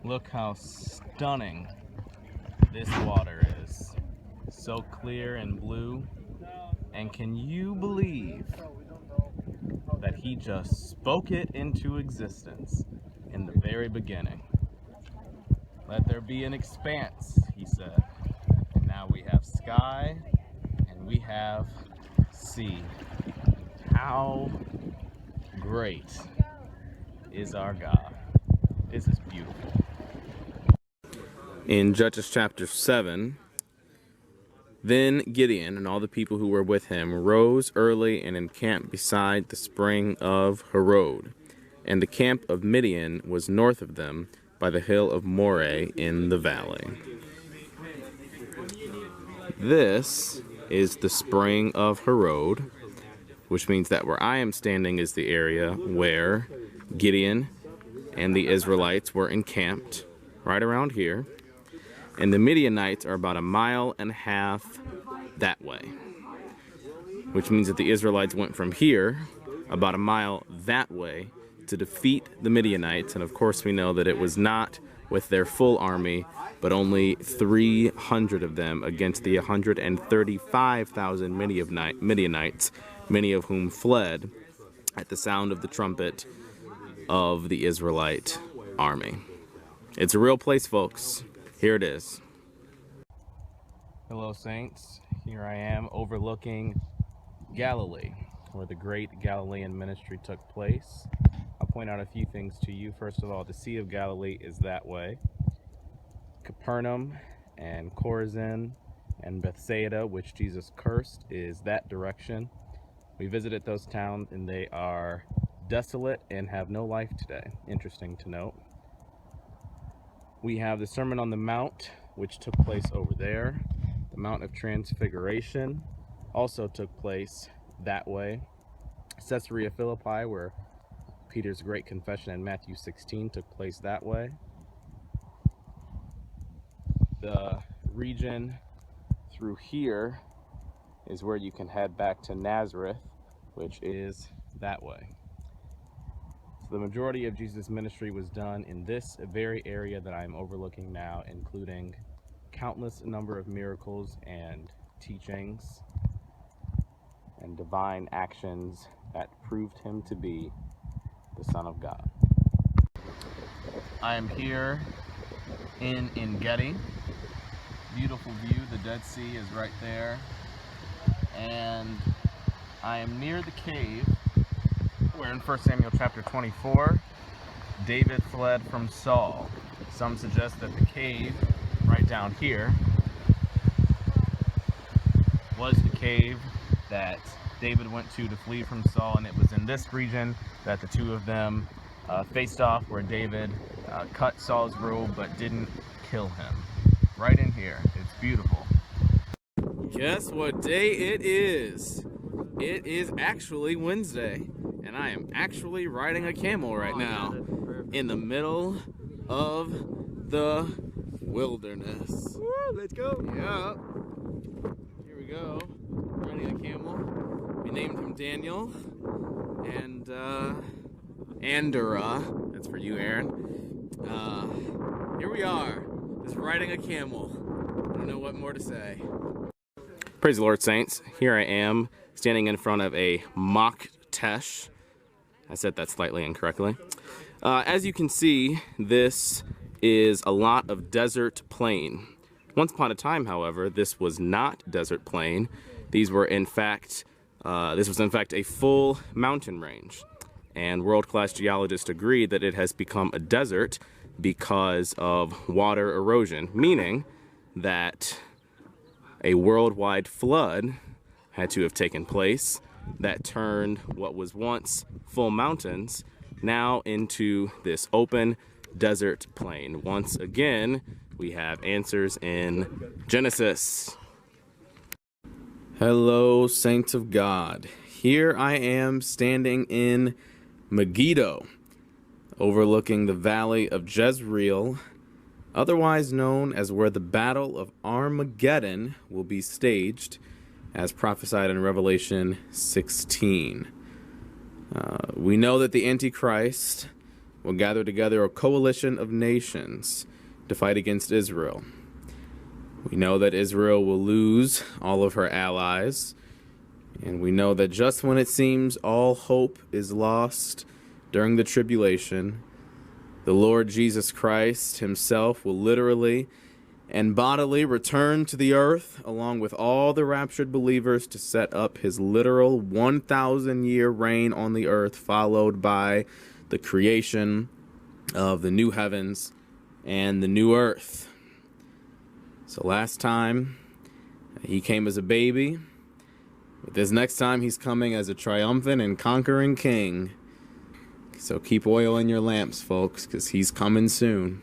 Look how stunning this water is. So clear and blue. And can you believe that he just spoke it into existence in the very beginning? Let there be an expanse, he said. And now we have sky and we have sea. How great is our God? This is beautiful. In Judges chapter 7, then Gideon and all the people who were with him rose early and encamped beside the spring of Harod. And the camp of Midian was north of them by the hill of Moreh in the valley. This is the spring of Harod, which means that where I am standing is the area where Gideon and the Israelites were encamped, right around here. And the Midianites are about 1.5 miles that way, which means that the Israelites went from here about 1 mile that way to defeat the Midianites. And of course we know that it was not with their full army, but only 300 of them against the 135,000 Midianites, many of whom fled at the sound of the trumpet of the Israelite army. It's a real place, folks. Here it is. Hello, saints. Here I am overlooking Galilee, where the great Galilean ministry took place. I'll point out a few things to you. First of all, the Sea of Galilee is that way. Capernaum and Chorazin and Bethsaida, which Jesus cursed, is that direction. We visited those towns and they are desolate and have no life today. Interesting to note. We have the Sermon on the Mount, which took place over there. The Mount of Transfiguration also took place that way. Caesarea Philippi, where Peter's great confession in Matthew 16 took place that way. The region through here is where you can head back to Nazareth, which is that way. The majority of Jesus' ministry was done in this very area that I'm overlooking now, including countless number of miracles and teachings and divine actions that proved him to be the Son of God. I am here in En-Gedi. Beautiful view. The Dead Sea is right there. And I am near the cave where in 1 Samuel chapter 24, David fled from Saul. Some suggest that the cave right down here was the cave that David went to flee from Saul, and it was in this region that the two of them faced off, where David cut Saul's robe but didn't kill him. Right in here. It's beautiful. Guess what day it is? It is actually Wednesday, and I am actually riding a camel right now in the middle of the wilderness. Woo, let's go. Yeah. Here we go. Riding a camel. We named him Daniel. And Andorra. That's for you, Aaron. Here we are. Just riding a camel. I don't know what more to say. Praise the Lord, saints. Here I am, standing in front of a mock tesh. I said that slightly incorrectly. As you can see, this is a lot of desert plain. Once upon a time, however, this was not desert plain. These were, this was in fact a full mountain range. And world-class geologists agree that it has become a desert because of water erosion, meaning that a worldwide flood had to have taken place that turned what was once full mountains now into this open desert plain. Once again, we have answers in Genesis. Hello, saints of God. Here I am standing in Megiddo, overlooking the valley of Jezreel, otherwise known as where the Battle of Armageddon will be staged, as prophesied in Revelation 16. We know that the Antichrist will gather together a coalition of nations to fight against Israel. We know that Israel will lose all of her allies, and we know that just when it seems all hope is lost during the tribulation, the Lord Jesus Christ himself will literally and bodily return to the earth along with all the raptured believers to set up his literal 1,000-year reign on the earth, followed by the creation of the new heavens and the new earth. So last time he came as a baby, but this next time he's coming as a triumphant and conquering king. So keep oil in your lamps, folks, because he's coming soon.